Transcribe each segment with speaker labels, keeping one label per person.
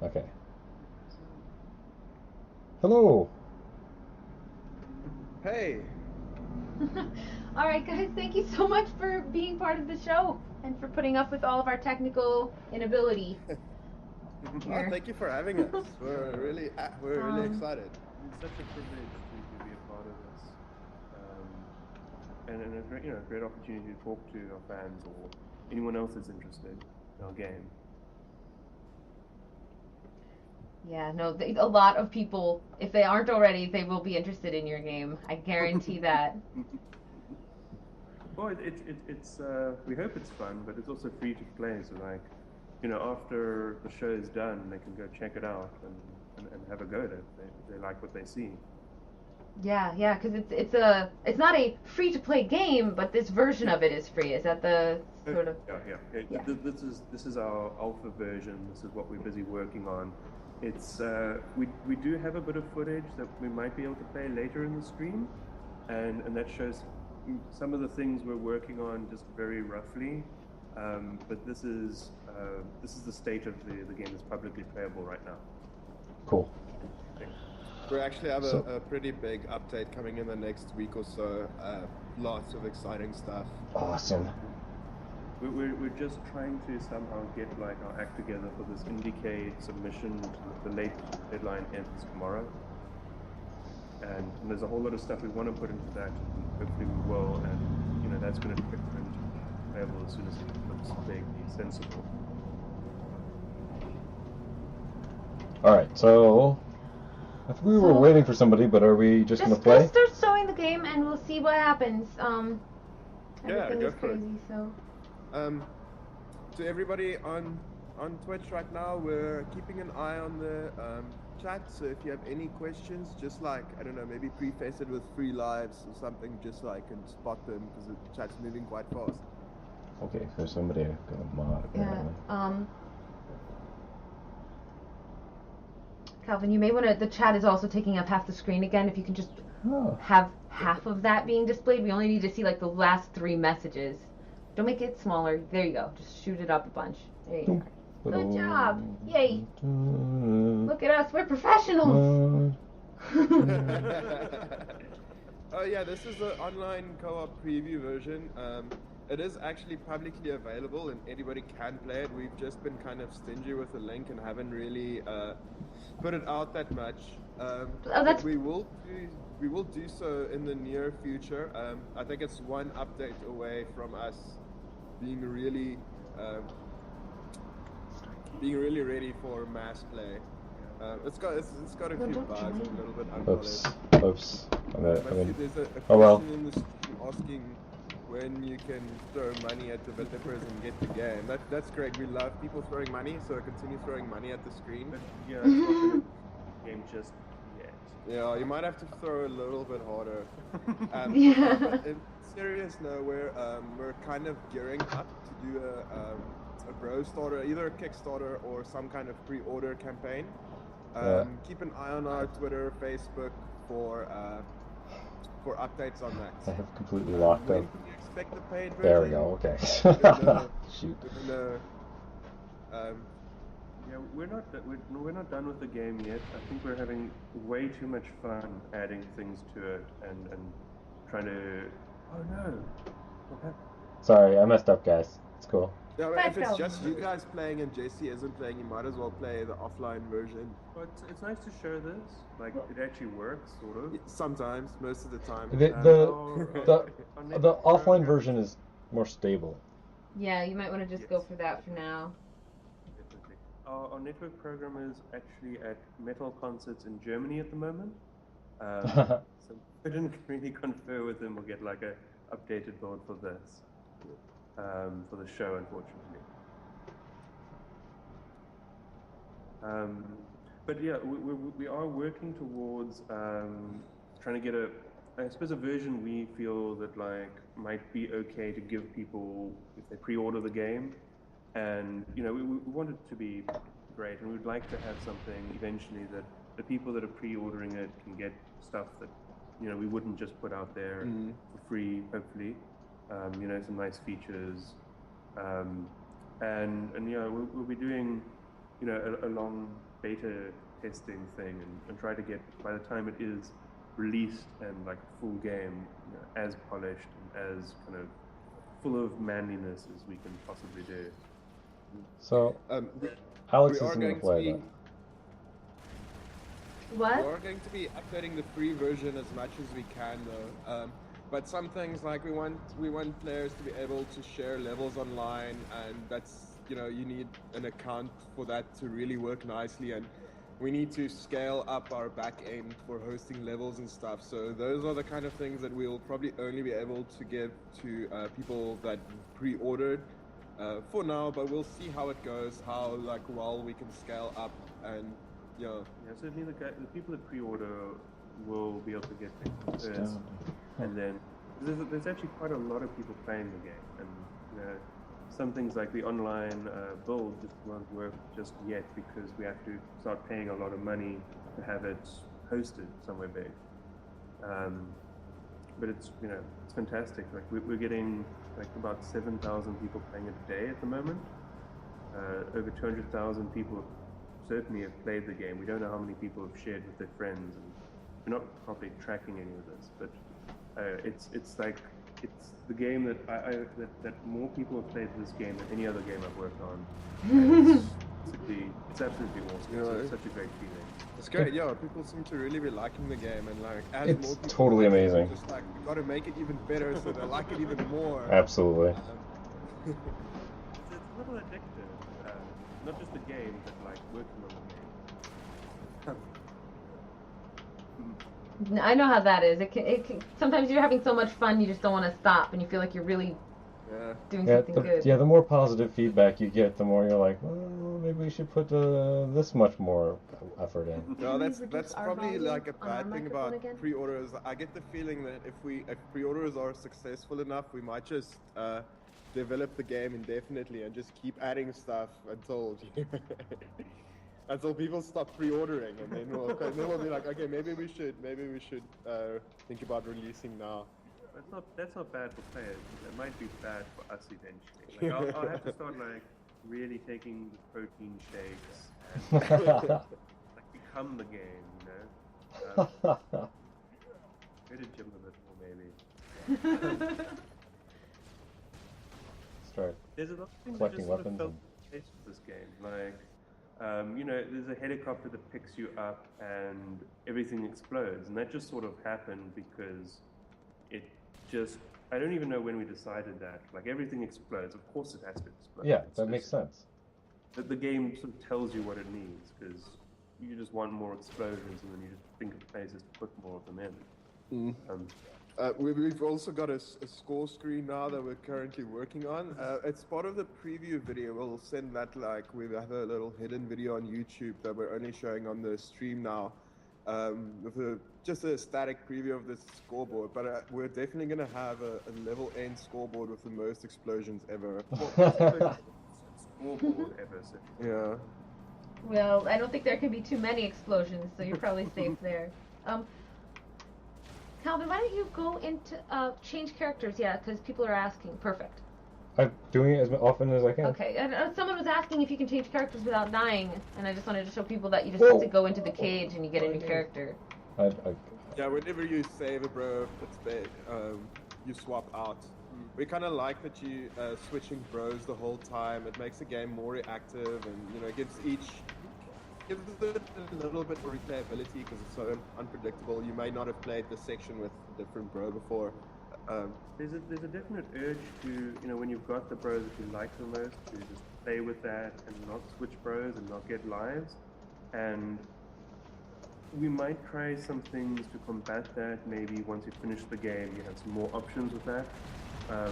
Speaker 1: Okay. Hello.
Speaker 2: Hey,
Speaker 3: All right, guys, thank you so much for being part of the show and for putting up with all of our technical inability
Speaker 2: oh,
Speaker 3: here.
Speaker 2: thank you for having us. We're really excited.
Speaker 4: It's such a privilege to be a part of this, and a great, great opportunity to talk to our fans or anyone else that's interested in our game.
Speaker 3: Yeah, no, a lot of people, if they aren't already, they will be interested in your game. I guarantee that.
Speaker 4: Well, it's we hope it's fun, but it's also free to play. So like, after the show is done, they can go check it out and have a go at it if they like what they see.
Speaker 3: Yeah, because it's not a free to play game, but this version of it is free. Is that the sort of?
Speaker 4: Yeah.
Speaker 3: Yeah.
Speaker 4: This is our alpha version. This is what we're busy working on. It's we do have a bit of footage that we might be able to play later in the stream, and that shows some of the things we're working on just very roughly. But this is the state of the game that's publicly playable right now.
Speaker 1: Cool.
Speaker 2: We actually have a pretty big update coming in the next week or so. Lots of exciting stuff.
Speaker 1: Awesome.
Speaker 4: We're just trying to somehow get like our act together for this Indiecade submission. The late deadline ends tomorrow, and there's a whole lot of stuff we want to put into that. And hopefully we will, and that's going to be playable as soon as it looks vaguely sensible.
Speaker 1: All right, so I think we were waiting for somebody, but are we just going to play?
Speaker 3: Just start showing the game, and we'll see what happens. Everything
Speaker 2: go
Speaker 3: is
Speaker 2: for it.
Speaker 3: crazy, so.
Speaker 2: To everybody on Twitch right now, we're keeping an eye on the chat. So if you have any questions, just like, I don't know, maybe preface it with free lives or something, just so I can spot them because the chat's moving quite fast.
Speaker 1: Okay, so somebody gonna mod.
Speaker 3: Yeah. Calvin, you may want to. The chat is also taking up half the screen again. If you can just have half of that being displayed, we only need to see like the last 3 messages. Don't make it smaller. There you go. Just shoot it up a bunch. There you go. Good job. Yay. Look at us. We're professionals.
Speaker 2: Oh yeah, this is the online co-op preview version. It is actually publicly available and anybody can play it. We've just been kind of stingy with the link and haven't really put it out that much. We will do so in the near future. I think it's one update away from us being really ready for mass play. It's got a few bugs, a little bit unpolished.
Speaker 1: Oops.
Speaker 2: There's a
Speaker 1: oh well.
Speaker 2: question in the stream asking when you can throw money at developers and get the game. That's great. We love people throwing money, so continue throwing money at the screen.
Speaker 4: But yeah, it's not gonna game just yet.
Speaker 2: Yeah, you might have to throw a little bit harder.
Speaker 3: Yeah.
Speaker 2: But in serious note, we're kind of gearing up to do a bro starter, either a Kickstarter or some kind of pre-order campaign. Keep an eye on our Twitter, Facebook for updates on that.
Speaker 1: I have completely locked
Speaker 2: When
Speaker 1: up.
Speaker 2: can you expect the paid version?
Speaker 1: There we go. Okay. Shoot.
Speaker 4: Yeah, we're not done with the game yet. I think we're having way too much fun adding things to it and trying to. Oh no! What happened?
Speaker 1: Sorry, I messed up, guys. It's cool.
Speaker 2: Yeah, but if it's just you guys playing and Jesse isn't playing, you might as well play the offline version.
Speaker 4: Well, it's nice to show this. Like it actually works, sort of.
Speaker 2: Sometimes, most of the time.
Speaker 1: The offline version is more stable.
Speaker 3: Yeah, you might want to just go for that for now.
Speaker 4: Definitely. Our network program is actually at metal concerts in Germany at the moment. So I didn't really confer with them or get like a updated build for this. For the show, unfortunately. But yeah, we are working towards trying to get I suppose a version we feel that like might be okay to give people if they pre-order the game, and we want it to be great, and we'd like to have something eventually that the people that are pre-ordering it can get stuff that we wouldn't just put out there for free, hopefully. Some nice features, and yeah, we'll be doing a long beta testing thing and try to get, by the time it is released and like a full game, as polished and as kind of full of manliness as we can possibly do.
Speaker 1: So, Alex isn't going to play that.
Speaker 3: What?
Speaker 2: We are going to be updating the free version as much as we can, though. But some things like we want players to be able to share levels online, and that's you need an account for that to really work nicely, and we need to scale up our back end for hosting levels and stuff. So those are the kind of things that we'll probably only be able to give to people that pre-ordered for now. But we'll see how it goes, how well we can scale up, and
Speaker 4: certainly the people that pre-order will be able to get things first, and then there's actually quite a lot of people playing the game, and some things like the online build just won't work just yet because we have to start paying a lot of money to have it hosted somewhere big. But it's it's fantastic. Like we're getting like about 7,000 people playing it a day at the moment. Over 200,000 people certainly have played the game. We don't know how many people have shared with their friends, and we're not probably tracking any of this, but it's the game that that more people have played this game than any other game I've worked on. It's absolutely awesome. It's such a great feeling.
Speaker 2: It's great, yeah. People seem to really be liking the game, and as
Speaker 1: it's
Speaker 2: more people
Speaker 1: totally amazing.
Speaker 2: Just we got to make it even better so they like it even more.
Speaker 1: Absolutely.
Speaker 4: It's a little addictive. Not just the game, but like working on the game.
Speaker 3: I know how that is. It can, sometimes you're having so much fun you just don't want to stop, and you feel like you're really doing something good.
Speaker 1: Yeah, the more positive feedback you get, the more you're like, well, maybe we should put this much more effort in.
Speaker 2: No, that's probably like a bad thing about pre-orders. I get the feeling that if pre-orders are successful enough, we might just develop the game indefinitely and just keep adding stuff until until people stop pre-ordering, and then we'll be like, okay, maybe we should think about releasing now.
Speaker 4: That's not bad for players. It might be bad for us eventually. Like I'll have to start like really taking the protein shakes and like become the game, Go to gym a bit more, maybe.
Speaker 1: Start
Speaker 4: There's a lot of things
Speaker 1: collecting
Speaker 4: that just
Speaker 1: weapons.
Speaker 4: Sort of felt this game, like there's a helicopter that picks you up and everything explodes, and that just sort of happened because I don't even know when we decided that. Like everything explodes. Of course, it has to explode.
Speaker 1: Yeah, that makes sense.
Speaker 4: The game sort of tells you what it needs because you just want more explosions, and then you just think of places to put more of them in.
Speaker 2: We've also got a score screen now that we're currently working on. It's part of the preview video. We'll send that, we have a little hidden video on YouTube that we're only showing on the stream now, with just a static preview of the scoreboard. But we're definitely going to have a level end scoreboard with the most explosions ever.
Speaker 4: Scoreboard ever. So.
Speaker 2: Yeah.
Speaker 3: Well, I don't think there can be too many explosions, so you're probably safe there. Calvin, why don't you go into change characters? Yeah, because people are asking. Perfect.
Speaker 1: I'm doing it as often as I can.
Speaker 3: Okay, and someone was asking if you can change characters without dying, and I just wanted to show people that you just have to go into the cage and you get a new character.
Speaker 2: Yeah, whenever you save a bro, you swap out. We kind of like that you switching bros the whole time. It makes the game more reactive, and it gives it a little bit more replayability because it's so unpredictable. You may not have played this section with a different bro before.
Speaker 4: There's a definite urge to, when you've got the bros that you like the most, to just play with that and not switch bros and not get lives. And we might try some things to combat that. Maybe once you finish the game, you have some more options with that. At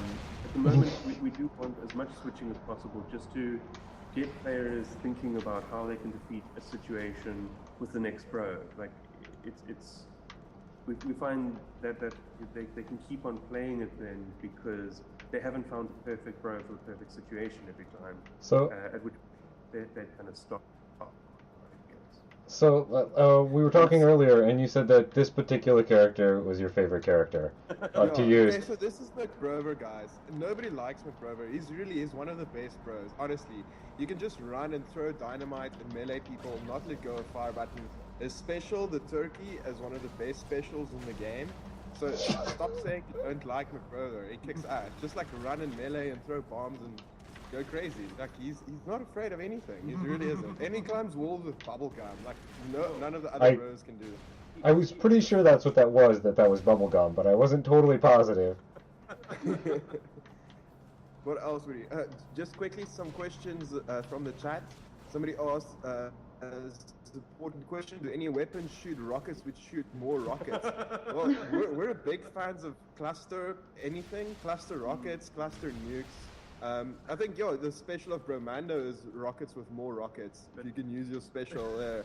Speaker 4: the moment, we do want as much switching as possible just to get players thinking about how they can defeat a situation with the next bro. Like, we find that they can keep on playing it then because they haven't found the perfect bro for the perfect situation every time.
Speaker 1: So
Speaker 4: at which they kind of stop.
Speaker 1: So we were talking earlier, and you said that this particular character was your favorite character to use.
Speaker 2: Okay, so this is McBrover, guys. Nobody likes McBrover. He's really is one of the best bros, honestly. You can just run and throw dynamite and melee people, not let go of fire button. His special, the turkey, is one of the best specials in the game. So stop saying you don't like McBrover. He kicks ass. Just like run and melee and throw bombs and go crazy. Like he's not afraid of anything. He really isn't. And he climbs walls with bubble gum. Like none of the other bros can do it.
Speaker 1: I was pretty sure that's what that was was bubblegum, but I wasn't totally positive.
Speaker 2: What else would you? Just quickly, some questions from the chat. Somebody asked, an important question: do any weapons shoot rockets which shoot more rockets? Well, we're big fans of cluster anything, cluster rockets, cluster nukes. I think the special of Bromando is rockets with more rockets. You can use your special there.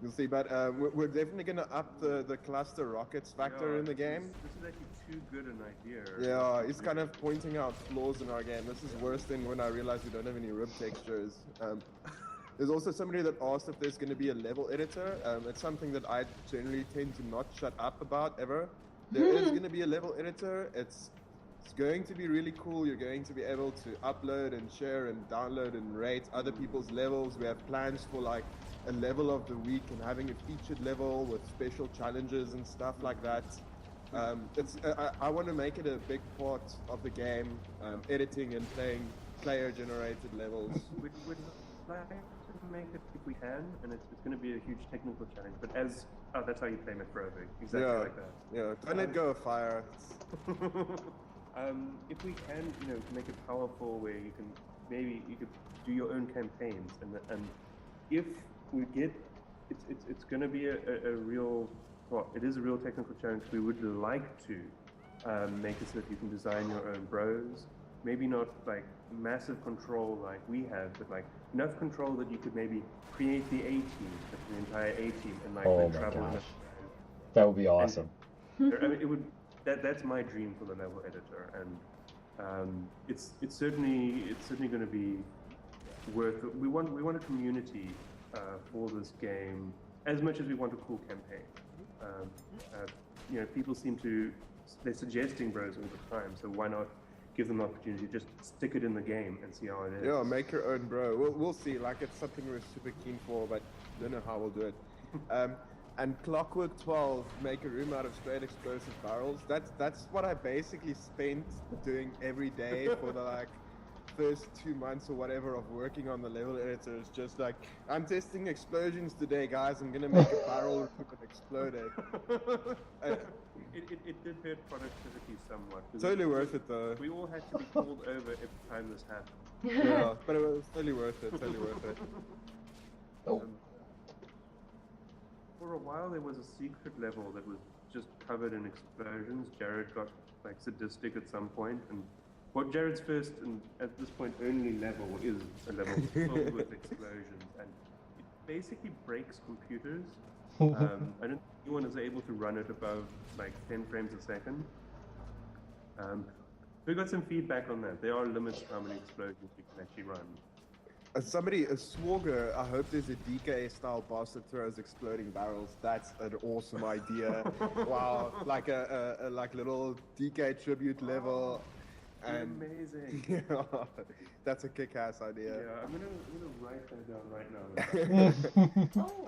Speaker 2: You'll see, but we're definitely going to up the cluster rockets factor in the game.
Speaker 4: This is actually too good an idea.
Speaker 2: Yeah, he's kind of pointing out flaws in our game. This is worse than when I realized we don't have any rib textures. There's also somebody that asked if there's going to be a level editor. It's something that I generally tend to not shut up about ever. There is going to be a level editor. It's going to be really cool. You're going to be able to upload and share and download and rate other people's levels. We have plans for like a level of the week and having a featured level with special challenges and stuff like that. I want to make it a big part of the game, editing and playing player-generated levels.
Speaker 4: We'd like to make it if we can, and it's going to be a huge technical challenge. But that's how you play McBrover, exactly like that.
Speaker 2: Yeah, don't let go of fire.
Speaker 4: If we can, make it powerful, where you could do your own campaigns, and if we get, it's going to be a real, it is a real technical challenge. We would like to make it so that you can design your own bros. Maybe not like massive control like we have, but like enough control that you could maybe create the A-team, the entire A-team, and like
Speaker 1: oh my
Speaker 4: travel.
Speaker 1: gosh, that would be awesome.
Speaker 4: And, I mean, it would. That's my dream for the level editor, and it's certainly going to be worth it. We want a community for this game as much as we want a cool campaign. People they're suggesting bros all the time, so why not give them the opportunity to just stick it in the game and see how it is.
Speaker 2: Yeah, make your own bro. We'll see. Like, it's something we're super keen for, but don't know how we'll do it. And Clockwork 12, make a room out of straight explosive barrels. That's what I basically spent doing every day for the first 2 months or whatever of working on the level editor. It's just like, I'm testing explosions today, guys. I'm gonna make a barrel room and explode it.
Speaker 4: It did hurt productivity somewhat.
Speaker 2: Totally worth it though.
Speaker 4: We all had to be called over every time this happened.
Speaker 2: Yeah, but it was totally worth it. Totally worth it.
Speaker 4: For a while, there was a secret level that was just covered in explosions. Jared got sadistic at some point, and what Jared's first and at this point only level is a level filled with explosions, and it basically breaks computers. I don't think anyone is able to run it above 10 frames a second. We got some feedback on that. There are limits to how many explosions you can actually run.
Speaker 2: A Swogger, I hope there's a DK style boss that throws exploding barrels. That's an awesome idea. Wow, like a little DK tribute level. And
Speaker 4: amazing.
Speaker 2: Yeah, that's a kick-ass idea.
Speaker 4: Yeah, I'm gonna write that down right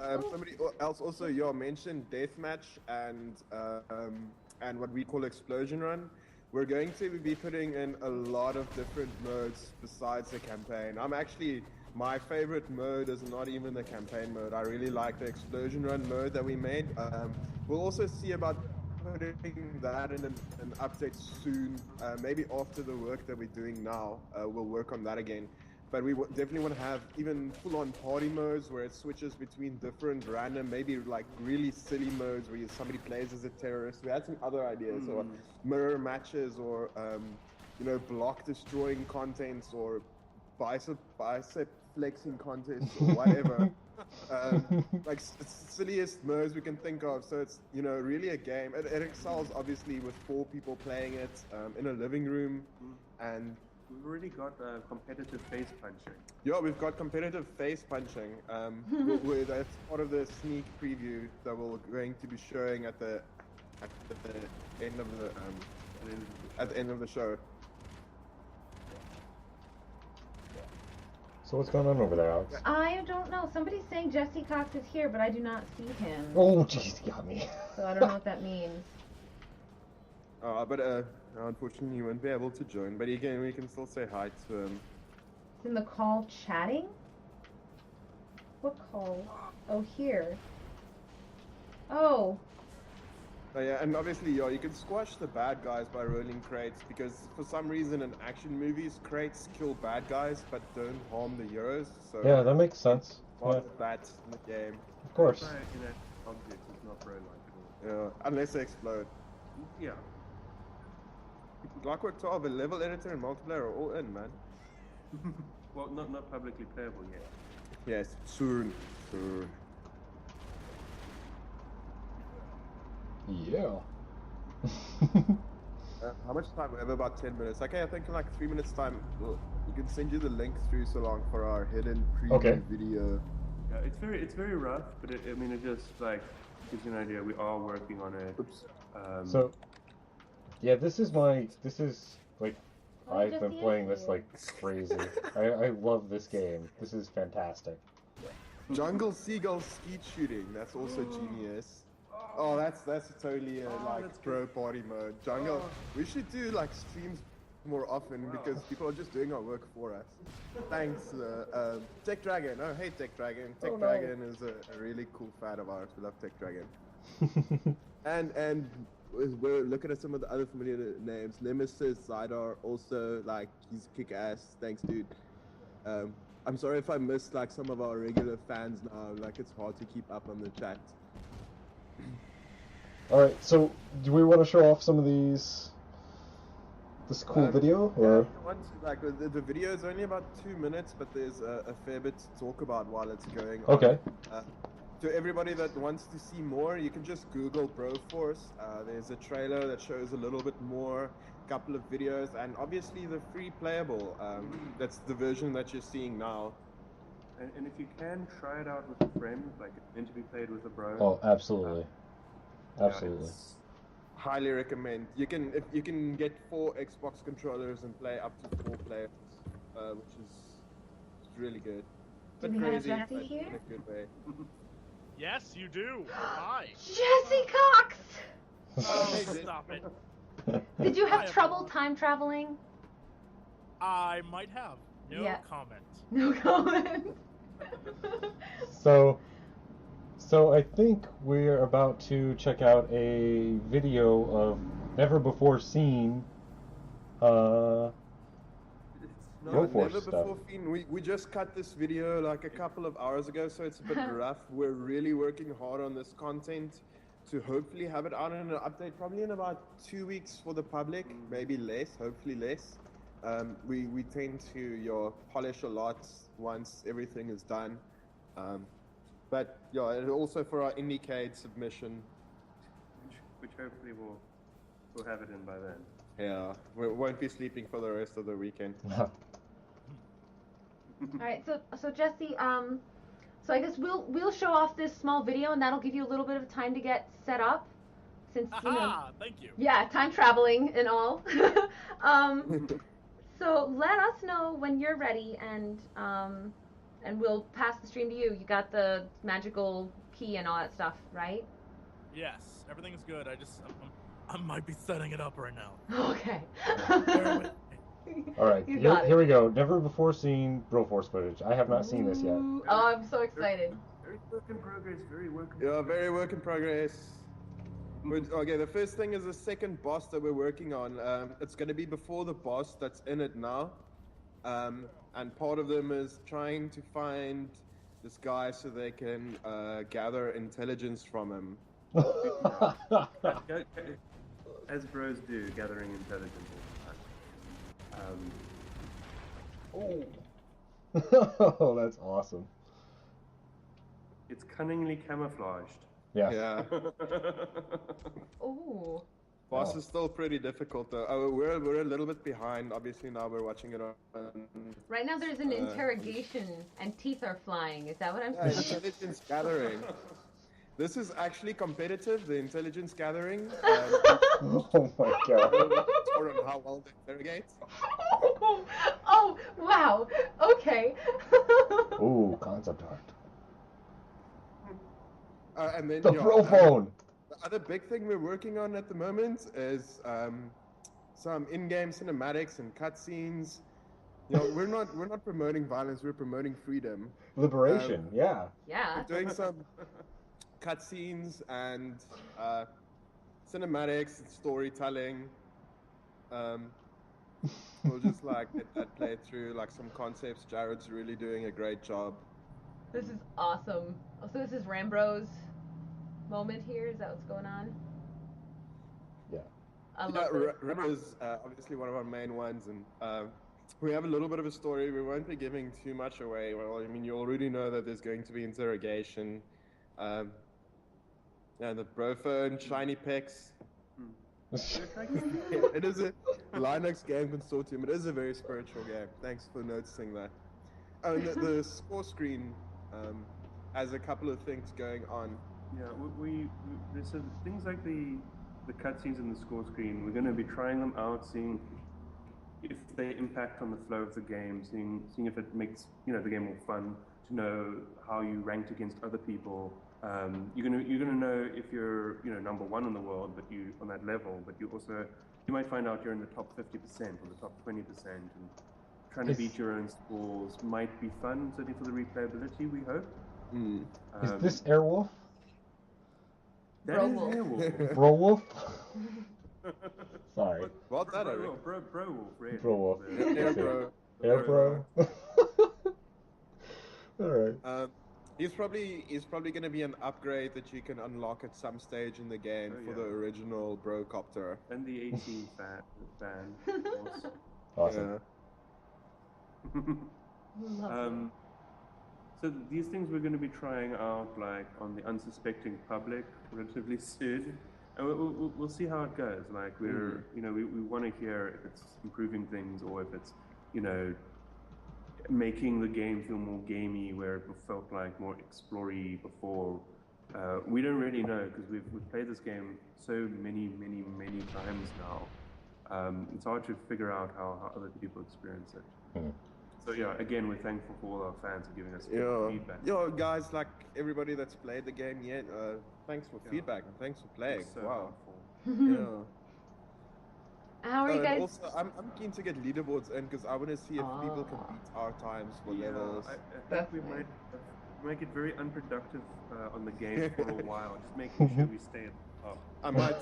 Speaker 4: now.
Speaker 2: Somebody else also mentioned deathmatch and what we call explosion run. We're going to be putting in a lot of different modes besides the campaign. My favorite mode is not even the campaign mode. I really like the explosion run mode that we made. We'll also see about putting that in an update soon. Maybe after the work that we're doing now, we'll work on that again. But we definitely want to have even full-on party modes where it switches between different random, maybe really silly modes where somebody plays as a terrorist. We had some other ideas, or mirror matches, or block destroying contents, or bicep flexing contests, or whatever. Silliest modes we can think of. So it's really a game. It excels obviously with 4 people playing it in a living room, and
Speaker 4: we've already got competitive face punching.
Speaker 2: Yeah, we've got competitive face punching. That's part of the sneak preview that we're going to be showing at the end of the show.
Speaker 1: So what's going on over there, Alex?
Speaker 3: I don't know. Somebody's saying Jesse Cox is here, but I do not see him.
Speaker 1: Oh, jeez, you got me.
Speaker 3: So I don't know what that means.
Speaker 2: But unfortunately, you won't be able to join. But again, we can still say hi to him.
Speaker 3: It's in the call chatting? What call? Oh, here. Oh.
Speaker 2: Oh, yeah, and obviously, you can squash the bad guys by rolling crates, because for some reason in action movies, crates kill bad guys but don't harm the heroes. So
Speaker 1: Yeah, that makes sense.
Speaker 2: part
Speaker 1: Yeah,
Speaker 2: of that in the game.
Speaker 1: of course.
Speaker 4: That's why, you know, objects is not very likable.
Speaker 2: Yeah, unless they explode.
Speaker 4: Yeah.
Speaker 2: Clockwork 12, a level editor and multiplayer are all in, man.
Speaker 4: Well, not publicly playable yet.
Speaker 2: Yes, soon.
Speaker 1: Yeah.
Speaker 2: How much time? We have about 10 minutes. Okay, I think in like 3 minutes time, we can send you the link through so long for our hidden preview video.
Speaker 4: Yeah, it's very rough, but it just like gives you an idea. We are working on it.
Speaker 2: Oops.
Speaker 1: So, yeah, this is like,
Speaker 3: Oh,
Speaker 1: I've
Speaker 3: just
Speaker 1: been
Speaker 3: the
Speaker 1: playing this
Speaker 3: issue.
Speaker 1: like crazy. I love this game. This is fantastic.
Speaker 2: Jungle Seagull skeet shooting. That's also genius. Oh, that's totally
Speaker 4: that's
Speaker 2: pro party mode. Jungle. We should do like streams more often because people are just doing our work for us. Thanks, Tech Dragon. Oh, hey, Tech Dragon. Tech Dragon is a really cool fan of ours. We love Tech Dragon. And we're looking at some of the other familiar names. Nemesis, Zydar, also like he's kick ass. Thanks, dude. I'm sorry if I missed like some of our regular fans now. Like it's hard to keep up on the chat.
Speaker 1: Alright, so do we want to show off some of this cool video? Or
Speaker 2: Like the video is only about 2 minutes, but there's a fair bit to talk about while it's going on.
Speaker 1: Okay.
Speaker 2: To everybody that wants to see more, you can just Google BroFORCE. There's a trailer that shows a little bit more, a couple of videos, and obviously the free playable. That's the version that you're seeing now.
Speaker 4: And if you can, try it out with a friend, like it's meant to be played with a bro.
Speaker 1: Oh, absolutely. Absolutely.
Speaker 2: It's highly recommend. You can get 4 Xbox controllers and play up to 4 players, which is really good.
Speaker 3: Do
Speaker 2: Bit
Speaker 3: we have
Speaker 2: crazy,
Speaker 3: Jesse
Speaker 2: but
Speaker 3: here?
Speaker 2: in a good way.
Speaker 5: Yes, you do. Hi.
Speaker 3: Jesse Cox!
Speaker 5: Oh,
Speaker 2: Hey,
Speaker 5: stop it.
Speaker 3: Did you
Speaker 5: I
Speaker 3: have
Speaker 5: have
Speaker 3: trouble
Speaker 5: one.
Speaker 3: time traveling?
Speaker 5: I might have. No
Speaker 3: Yeah.
Speaker 5: comment.
Speaker 3: No comment.
Speaker 1: So I think we're about to check out a video of never before seen
Speaker 2: No,
Speaker 1: BroFORCE
Speaker 2: never
Speaker 1: stuff.
Speaker 2: before seen. We just cut this video like a couple of hours ago, so it's a bit rough. We're really working hard on this content to hopefully have it out in an update probably in about 2 weeks for the public, maybe less, hopefully less. We tend to polish a lot once everything is done. But yeah, and also for our Indiecade submission.
Speaker 4: Which hopefully we'll have it in by then.
Speaker 2: Yeah, we won't be sleeping for the rest of the weekend.
Speaker 3: Alright, so Jesse, so I guess we'll show off this small video and that'll give you a little bit of time to get set up. Since
Speaker 5: Aha! Thank you.
Speaker 3: yeah, time traveling and all. So let us know when you're ready and we'll pass the stream to you. You got the magical key and all that stuff, right?
Speaker 5: Yes, everything's good. I might be setting it up right now.
Speaker 3: Okay.
Speaker 5: Bear with me.
Speaker 1: Alright,
Speaker 3: You got
Speaker 1: here
Speaker 3: it.
Speaker 1: we go. Never before seen BroFORCE footage. I have not seen this yet.
Speaker 3: Ooh, oh, I'm so excited.
Speaker 4: Very work in progress. Very work in
Speaker 2: Yeah,
Speaker 4: progress.
Speaker 2: very work in progress. Okay, the first thing is the second boss that we're working on. It's going to be before the boss that's in it now. And part of them is trying to find this guy so they can gather intelligence from him.
Speaker 4: As bros do, gathering intelligence all the time.
Speaker 1: Oh, that's awesome.
Speaker 4: It's cunningly camouflaged.
Speaker 1: Yeah.
Speaker 2: Yeah.
Speaker 3: Ooh.
Speaker 2: Boss
Speaker 1: Oh.
Speaker 2: is still pretty difficult though. Oh, we're a little bit behind. Obviously now we're watching it on.
Speaker 3: Right now there's an interrogation and teeth are flying. Is that what I'm seeing?
Speaker 2: Intelligence gathering. This is actually competitive. The intelligence gathering.
Speaker 1: Oh my god.
Speaker 2: Or on how well they interrogate.
Speaker 3: Oh wow. Okay.
Speaker 1: Ooh, concept art.
Speaker 2: And then
Speaker 1: The BroFORCE.
Speaker 2: the other big thing we're working on at the moment is some in-game cinematics and cutscenes. You know, we're not promoting violence. We're promoting freedom.
Speaker 1: Liberation, yeah.
Speaker 3: Yeah.
Speaker 2: We're doing some cutscenes and cinematics and storytelling. We'll just like get that played through, like some concepts. Jared's really doing a great job.
Speaker 3: This is awesome. Oh, so this is Rambro's moment here. Is that what's going on?
Speaker 1: Yeah.
Speaker 3: I love
Speaker 2: Yeah,
Speaker 3: this.
Speaker 2: River is obviously one of our main ones, and we have a little bit of a story. We won't be giving too much away. Well, I mean, you already know that there's going to be interrogation. And the BroFORCE shiny pics. It is a Linux game consortium. It is a very spiritual game. Thanks for noticing that. Oh, and the score screen has a couple of things going on.
Speaker 4: Yeah, there's some things like the cutscenes and the score screen. We're going to be trying them out, seeing if they impact on the flow of the game, seeing if it makes the game more fun, to know how you ranked against other people. You're gonna know if you're number one in the world, but you on that level. But you might find out you're in the top 50% or the top 20%, and trying to beat your own scores might be fun, certainly for the replayability. We hope.
Speaker 1: Is this Airwolf?
Speaker 4: That is Airwolf.
Speaker 1: BroWolf? Sorry.
Speaker 2: What's that, Eric?
Speaker 4: BroWolf, really.
Speaker 1: BroWolf.
Speaker 2: Airbro.
Speaker 1: Airbro. Alright.
Speaker 2: He's probably going to be an upgrade that you can unlock at some stage in the game for the original Brocopter.
Speaker 4: And the 18 fan, of course.
Speaker 1: Awesome.
Speaker 3: Lovely.
Speaker 4: So these things we're going to be trying out like on the unsuspecting public relatively soon, and we'll see how it goes. Like we want to hear if it's improving things or if it's making the game feel more gamey where it felt like more explory before. We don't really know because we've played this game so many times now. It's hard to figure out how other people experience it. So yeah, again, we're thankful for all our fans for giving us feedback.
Speaker 2: Guys, like everybody that's played the game yet, thanks for feedback and thanks for playing.
Speaker 4: So
Speaker 2: Wow.
Speaker 4: helpful.
Speaker 3: How are you guys?
Speaker 2: Also, I'm keen to get leaderboards in because I want to see if people can beat our times for levels.
Speaker 4: I think we might get very unproductive on the game for a while, just making sure we stay at the top.
Speaker 2: I might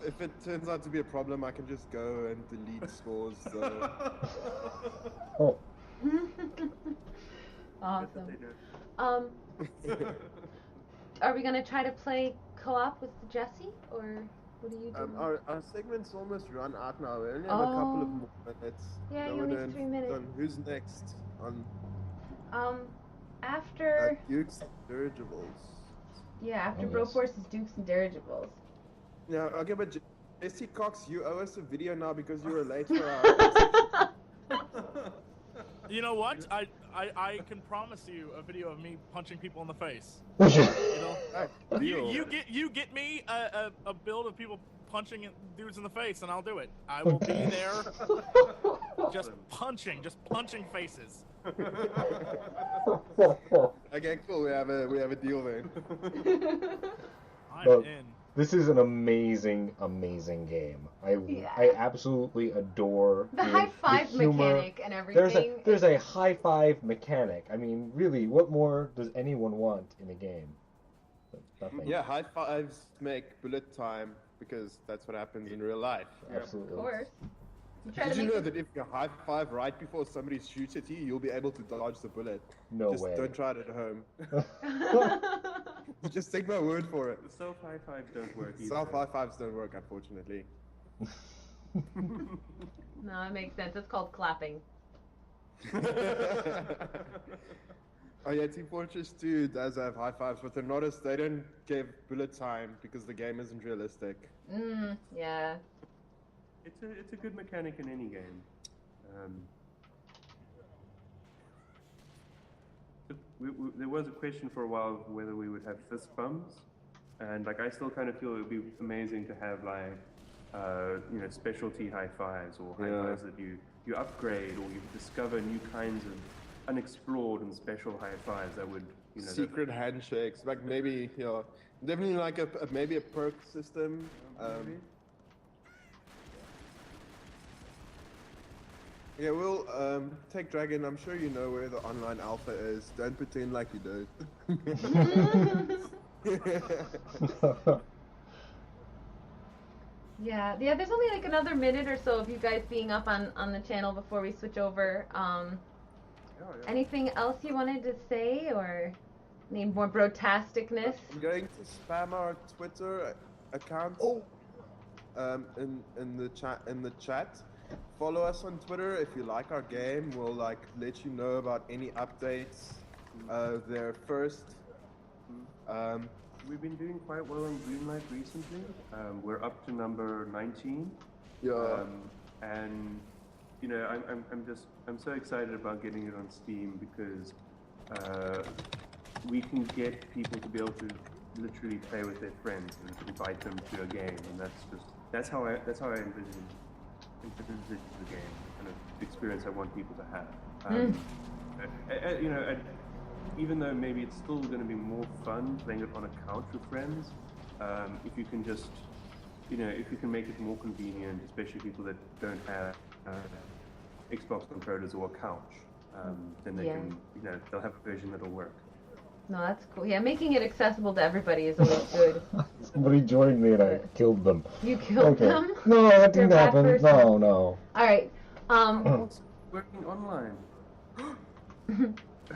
Speaker 2: if it turns out to be a problem, I can just go and delete scores.
Speaker 1: Oh.
Speaker 3: Awesome. Are we gonna try to play co-op with Jesse, or what are you doing?
Speaker 2: Our segment's almost run out now. We only have a couple of more minutes.
Speaker 3: Yeah, you only have 3 minutes.
Speaker 2: Who's next?
Speaker 3: After
Speaker 2: Dukes and Dirigibles.
Speaker 3: Yeah, after
Speaker 1: Oh, yes.
Speaker 3: BroFORCE is Dukes and Dirigibles.
Speaker 2: Yeah, okay, but Jesse Cox, you owe us a video now because you were late for our.
Speaker 5: You know what? I can promise you a video of me punching people in the face. You get me a build of people punching dudes in the face, and I'll do it. I will be there, just punching faces.
Speaker 2: Okay, cool. We have a deal then.
Speaker 5: I'm
Speaker 1: But
Speaker 5: in.
Speaker 1: this is an amazing game. I absolutely adore
Speaker 3: The high five
Speaker 1: humor.
Speaker 3: mechanic and everything.
Speaker 1: There's a high five mechanic. I mean, really, what more does anyone want in a game? Nothing.
Speaker 2: Yeah, high fives make bullet time because that's what happens in real life.
Speaker 1: Absolutely.
Speaker 3: Of course. You try
Speaker 2: Did
Speaker 3: to
Speaker 2: you
Speaker 3: make
Speaker 2: know that if you high five right before somebody shoots at you, you'll be able to dodge the bullet?
Speaker 1: No
Speaker 2: Just
Speaker 1: way.
Speaker 2: don't try it at home. Just take my word for it.
Speaker 4: Self high fives don't work either.
Speaker 2: Self high fives don't work, unfortunately.
Speaker 3: No, it makes sense. It's called clapping.
Speaker 2: Oh yeah, Team Fortress 2 does have high fives, but they don't give bullet time because the game isn't realistic.
Speaker 3: Yeah.
Speaker 4: It's a good mechanic in any game. There was a question for a while of whether we would have fist bumps, and like I still kind of feel it would be amazing to have like specialty high fives or high fives that you upgrade or you discover new kinds of unexplored and special high fives that would
Speaker 2: secret handshakes, like maybe definitely like maybe a perk system. Yeah, we'll take Dragon. I'm sure you know where the online alpha is. Don't pretend like you don't.
Speaker 3: Yeah. There's only like another minute or so of you guys being up on the channel before we switch over. Anything else you wanted to say or need more brotasticness?
Speaker 2: I'm going to spam our Twitter account. In the chat. Follow us on Twitter if you like our game. We'll like let you know about any updates there first.
Speaker 4: We've been doing quite well on Greenlight recently. We're up to number 19.
Speaker 2: Yeah.
Speaker 4: And I'm so excited about getting it on Steam because we can get people to be able to literally play with their friends and invite them to a game, and that's how I envision the game, kind of experience I want people to have. Even though maybe it's still going to be more fun playing it on a couch with friends, if you can just, if you can make it more convenient, especially people that don't have Xbox controllers or a couch, then they can, they'll have a version that'll work.
Speaker 3: No, that's cool. Yeah, making it accessible to everybody is always good.
Speaker 1: Somebody joined me and I killed them.
Speaker 3: You killed them?
Speaker 1: No, that didn't happen.
Speaker 3: Person?
Speaker 1: No.
Speaker 3: All right.
Speaker 4: It's working online.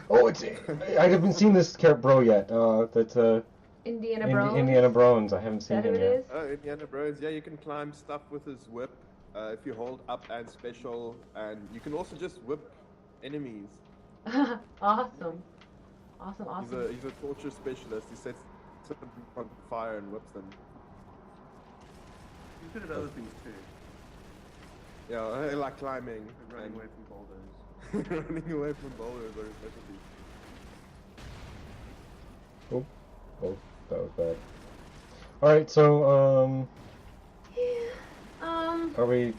Speaker 1: I haven't seen this bro yet. That's
Speaker 3: Indiana Brones.
Speaker 1: Indiana Brones. I haven't seen him yet.
Speaker 2: Oh, Indiana Brones. Yeah, you can climb stuff with his whip if you hold up and special, and you can also just whip enemies.
Speaker 3: Awesome.
Speaker 2: He's a torture specialist. He sets them on fire and whips them.
Speaker 4: He's good at other things too.
Speaker 2: Yeah, like climbing.
Speaker 4: And running away from boulders.
Speaker 2: Running away from boulders are a specialty.
Speaker 1: Oh, that was bad. Alright, so, are we...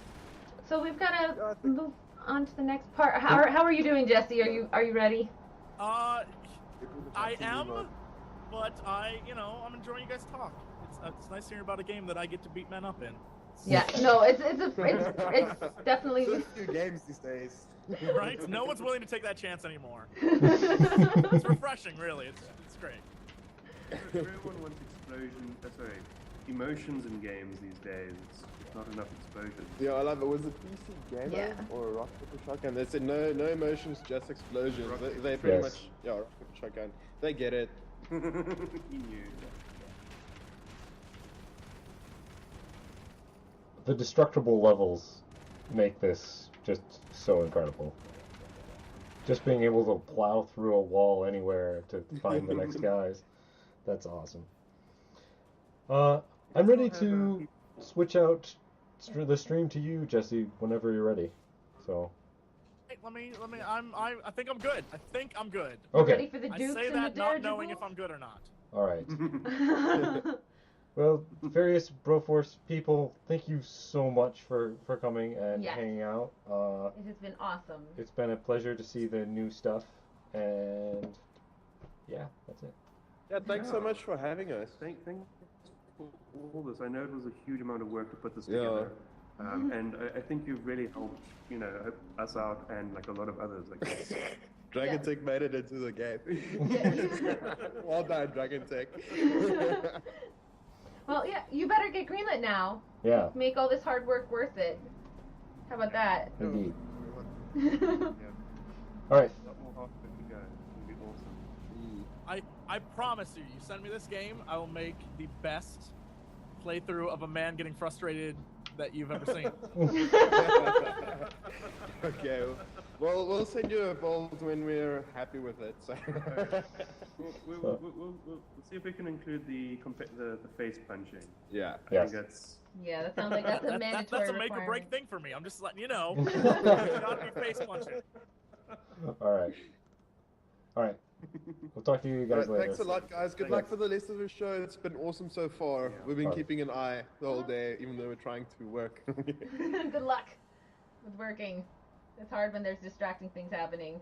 Speaker 3: So we've got to move on to the next part. How are you doing, Jesse? Are you ready?
Speaker 5: I am, but I'm enjoying you guys talk. It's nice hearing about a game that I get to beat men up in.
Speaker 3: Yeah, no, it's definitely.
Speaker 2: So few games these days.
Speaker 5: Right? No one's willing to take that chance anymore. It's refreshing, really. It's great.
Speaker 4: Everyone wants emotions in games these days. It's not enough explosions.
Speaker 2: Yeah, I love it. Was it PC Gamer or Rock Paper Shotgun? They said no emotions, just explosions. They pretty much Rock Paper Shotgun. They get it.
Speaker 4: He knew.
Speaker 1: The destructible levels make this just so incredible. Just being able to plow through a wall anywhere to find the next guys. That's awesome. I'm ready to switch out the stream to you, Jesse, whenever you're ready. So.
Speaker 5: Hey, let me. I think I'm good.
Speaker 1: Okay.
Speaker 3: Ready for the Dukes
Speaker 5: I say
Speaker 3: and
Speaker 5: that
Speaker 3: the
Speaker 5: not
Speaker 3: Dirigibles?
Speaker 5: knowing if I'm good or not.
Speaker 1: All right. Well, various BroFORCE people, thank you so much for coming and hanging out.
Speaker 3: It has been awesome.
Speaker 1: It's been a pleasure to see the new stuff, and yeah, that's it.
Speaker 2: Yeah, thanks so much for having us.
Speaker 4: Thanks for all this. I know it was a huge amount of work to put this together. And I think you've really helped, us out and like a lot of others. Like
Speaker 2: Dragon Tech made it into the game. Well done, Dragon Tech.
Speaker 3: Well, yeah, you better get greenlit now.
Speaker 1: Yeah.
Speaker 3: Make all this hard work worth it. How about that?
Speaker 1: Indeed.
Speaker 4: Yeah.
Speaker 1: All right.
Speaker 4: A lot more hard to go. It'll be awesome.
Speaker 5: I promise you, you send me this game, I will make the best playthrough of a man getting frustrated that you've ever seen.
Speaker 2: Okay. We'll send you a bolt when we're happy with it. So.
Speaker 4: We'll see if we can include the face punching.
Speaker 2: Yeah.
Speaker 4: I think that's.
Speaker 3: Yeah, that sounds like that's a mandatory
Speaker 5: That's a make or break
Speaker 3: requirement.
Speaker 5: thing for me. I'm just letting you know. You gotta be face punching.
Speaker 1: All right. We'll talk to you guys later.
Speaker 2: Thanks a lot, guys. Good luck for the rest of the show. It's been awesome so far.
Speaker 4: Yeah.
Speaker 2: We've been keeping an eye the whole day, even though we're trying to work.
Speaker 3: Good luck with working. It's hard when there's distracting things happening.